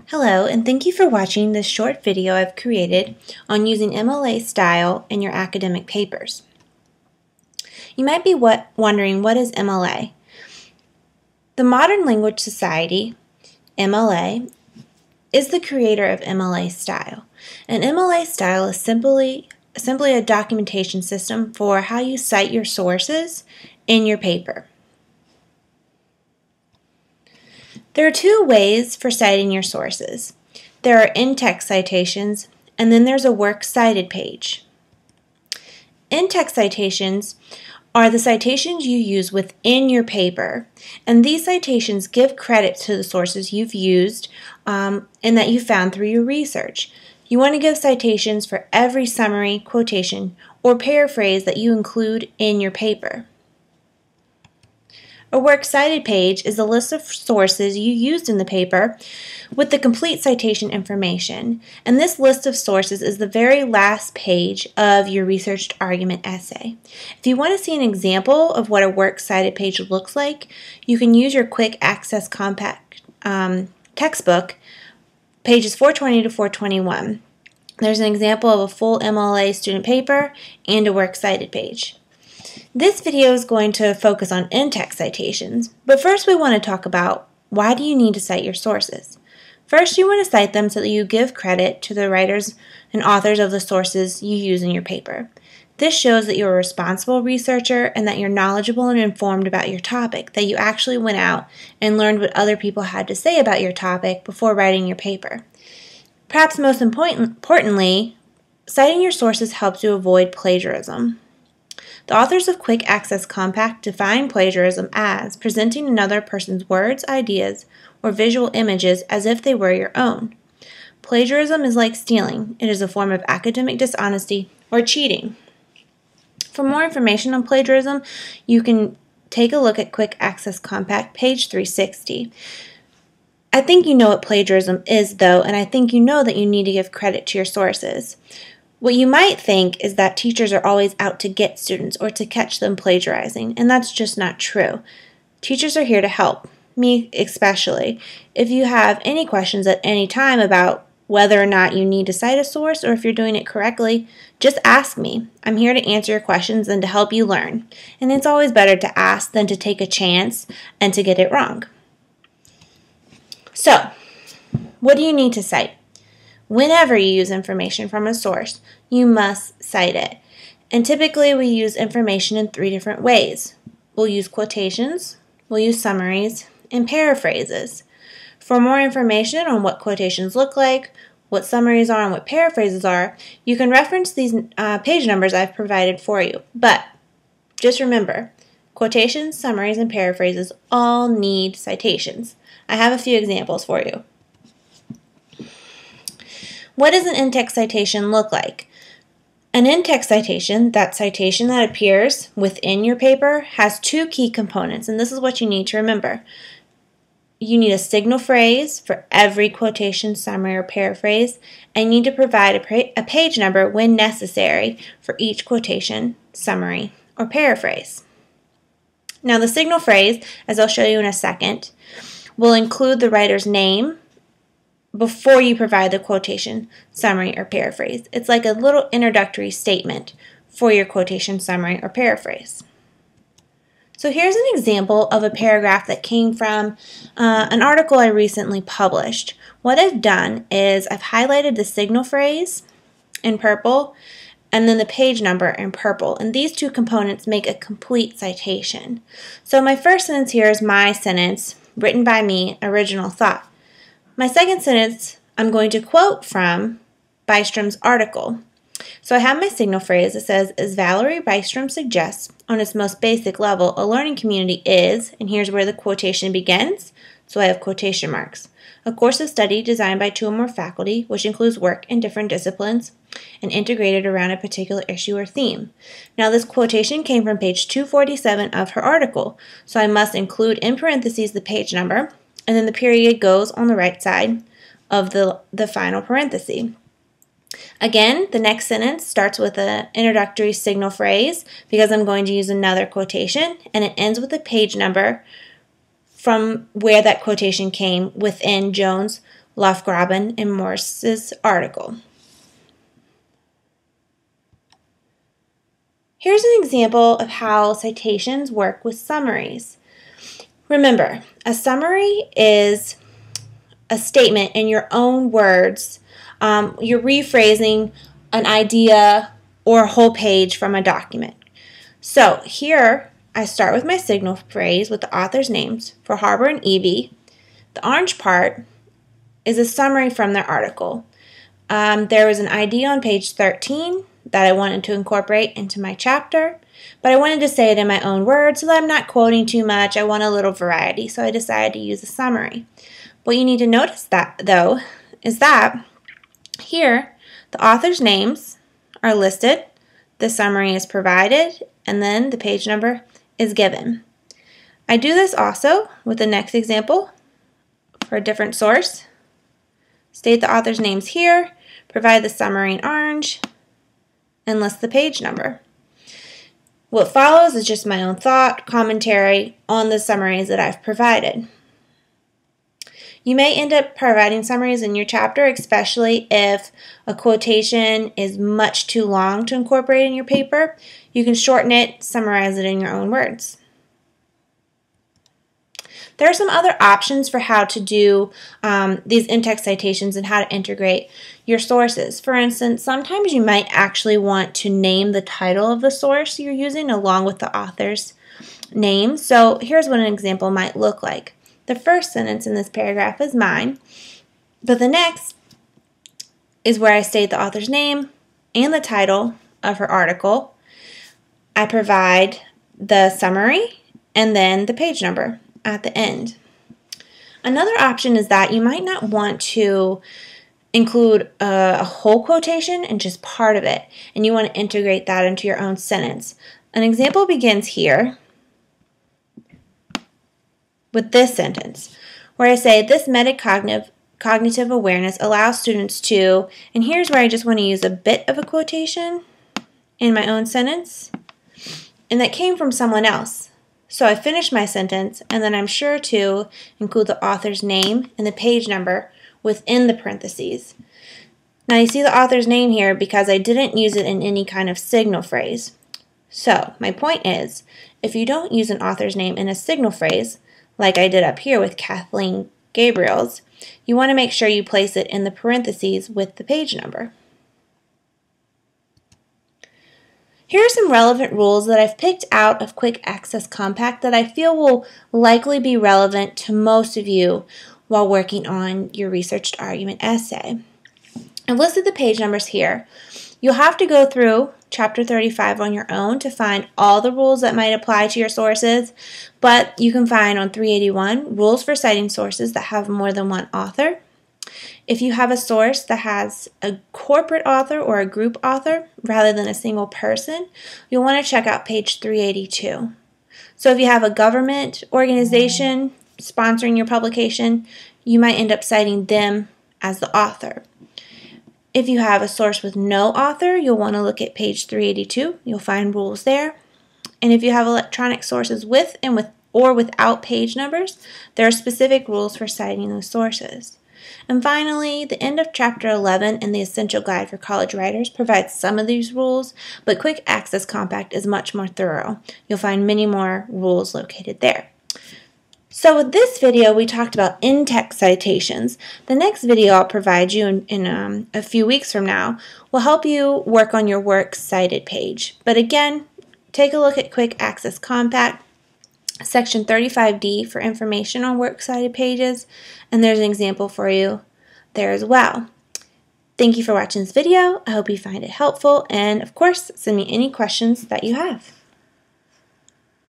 Hello, and thank you for watching this short video I've created on using MLA style in your academic papers. You might be wondering, what is MLA? The Modern Language Society, MLA, is the creator of MLA style. And MLA style is simply a documentation system for how you cite your sources in your paper. There are two ways for citing your sources. There are in-text citations, and then there's a works cited page. In-text citations are the citations you use within your paper, and these citations give credit to the sources you've used and that you found through your research. You want to give citations for every summary, quotation, or paraphrase that you include in your paper. A works cited page is a list of sources you used in the paper with the complete citation information, and this list of sources is the very last page of your researched argument essay. If you want to see an example of what a works cited page looks like, you can use your Quick Access Compact textbook, pages 420 to 421. There's an example of a full MLA student paper and a works cited page. This video is going to focus on in-text citations, but first we want to talk about why do you need to cite your sources. First, you want to cite them so that you give credit to the writers and authors of the sources you use in your paper. This shows that you're a responsible researcher and that you're knowledgeable and informed about your topic, that you actually went out and learned what other people had to say about your topic before writing your paper. Perhaps most importantly, citing your sources helps you avoid plagiarism. The authors of Quick Access Compact define plagiarism as presenting another person's words, ideas, or visual images as if they were your own. Plagiarism is like stealing. It is a form of academic dishonesty or cheating. For more information on plagiarism, you can take a look at Quick Access Compact, page 360. I think you know what plagiarism is, though, and I think you know that you need to give credit to your sources. What you might think is that teachers are always out to get students or to catch them plagiarizing, and that's just not true. Teachers are here to help, me especially. If you have any questions at any time about whether or not you need to cite a source or if you're doing it correctly, just ask me. I'm here to answer your questions and to help you learn. And it's always better to ask than to take a chance and to get it wrong. So, what do you need to cite? Whenever you use information from a source, you must cite it. And typically we use information in three different ways. We'll use quotations, we'll use summaries, and paraphrases. For more information on what quotations look like, what summaries are, and what paraphrases are, you can reference these page numbers I've provided for you. But just remember, quotations, summaries, and paraphrases all need citations. I have a few examples for you. What does an in-text citation look like? An in-text citation, that citation that appears within your paper, has two key components, and this is what you need to remember. You need a signal phrase for every quotation, summary, or paraphrase, and you need to provide a page number when necessary for each quotation, summary, or paraphrase. Now, the signal phrase, as I'll show you in a second, will include the writer's name before you provide the quotation, summary, or paraphrase. It's like a little introductory statement for your quotation, summary, or paraphrase. So here's an example of a paragraph that came from an article I recently published. What I've done is I've highlighted the signal phrase in purple and then the page number in purple, and these two components make a complete citation. So my first sentence here is my sentence, written by me, original thought. My second sentence, I'm going to quote from Bystrom's article. So I have my signal phrase that says, as Valerie Bystrom suggests, on its most basic level, a learning community is, and here's where the quotation begins, so I have quotation marks, a course of study designed by two or more faculty, which includes work in different disciplines and integrated around a particular issue or theme. Now this quotation came from page 247 of her article, so I must include in parentheses the page number, and then the period goes on the right side of the final parenthesis. Again, the next sentence starts with an introductory signal phrase because I'm going to use another quotation, and it ends with a page number from where that quotation came within Jones' Lofgraben and Morse's article. Here's an example of how citations work with summaries. Remember, a summary is a statement in your own words. You're rephrasing an idea or a whole page from a document. So here I start with my signal phrase with the author's names for Harbor and Evie. The orange part is a summary from their article. There was an idea on page 13 that I wanted to incorporate into my chapter, but I wanted to say it in my own words so that I'm not quoting too much. I want a little variety, so I decided to use a summary. What you need to notice that, though, is that here the author's names are listed, the summary is provided, and then the page number is given. I do this also with the next example for a different source. State the author's names here, provide the summary in orange, and list the page number. What follows is just my own thought, commentary on the summaries that I've provided. You may end up providing summaries in your chapter, especially if a quotation is much too long to incorporate in your paper. You can shorten it, summarize it in your own words. There are some other options for how to do these in-text citations and how to integrate your sources. For instance, sometimes you might actually want to name the title of the source you're using along with the author's name. So here's what an example might look like. The first sentence in this paragraph is mine, but the next is where I state the author's name and the title of her article. I provide the summary and then the page number at the end. Another option is that you might not want to include a whole quotation and just part of it, and you want to integrate that into your own sentence. An example begins here with this sentence, where I say, this metacognitive awareness allows students to, and here's where I just want to use a bit of a quotation in my own sentence, and that came from someone else. So I finish my sentence, and then I'm sure to include the author's name and the page number within the parentheses. Now you see the author's name here because I didn't use it in any kind of signal phrase. So my point is, if you don't use an author's name in a signal phrase, like I did up here with Kathleen Gabriel's, you want to make sure you place it in the parentheses with the page number. Here are some relevant rules that I've picked out of Quick Access Compact that I feel will likely be relevant to most of you while working on your researched argument essay. I've listed the page numbers here. You'll have to go through Chapter 35 on your own to find all the rules that might apply to your sources, but you can find on 381 rules for citing sources that have more than one author. If you have a source that has a corporate author or a group author rather than a single person, you'll want to check out page 382. So if you have a government organization sponsoring your publication, you might end up citing them as the author. If you have a source with no author, you'll want to look at page 382. You'll find rules there. And if you have electronic sources with or without page numbers, there are specific rules for citing those sources. And finally, the end of Chapter 11 in the Essential Guide for College Writers provides some of these rules, but Quick Access Compact is much more thorough. You'll find many more rules located there. So with this video, we talked about in-text citations. The next video I'll provide you in a few weeks from now will help you work on your works cited page. But again, take a look at Quick Access Compact, Section 35D for information on works cited pages, and there's an example for you there as well. Thank you for watching this video. I hope you find it helpful, and of course, send me any questions that you have.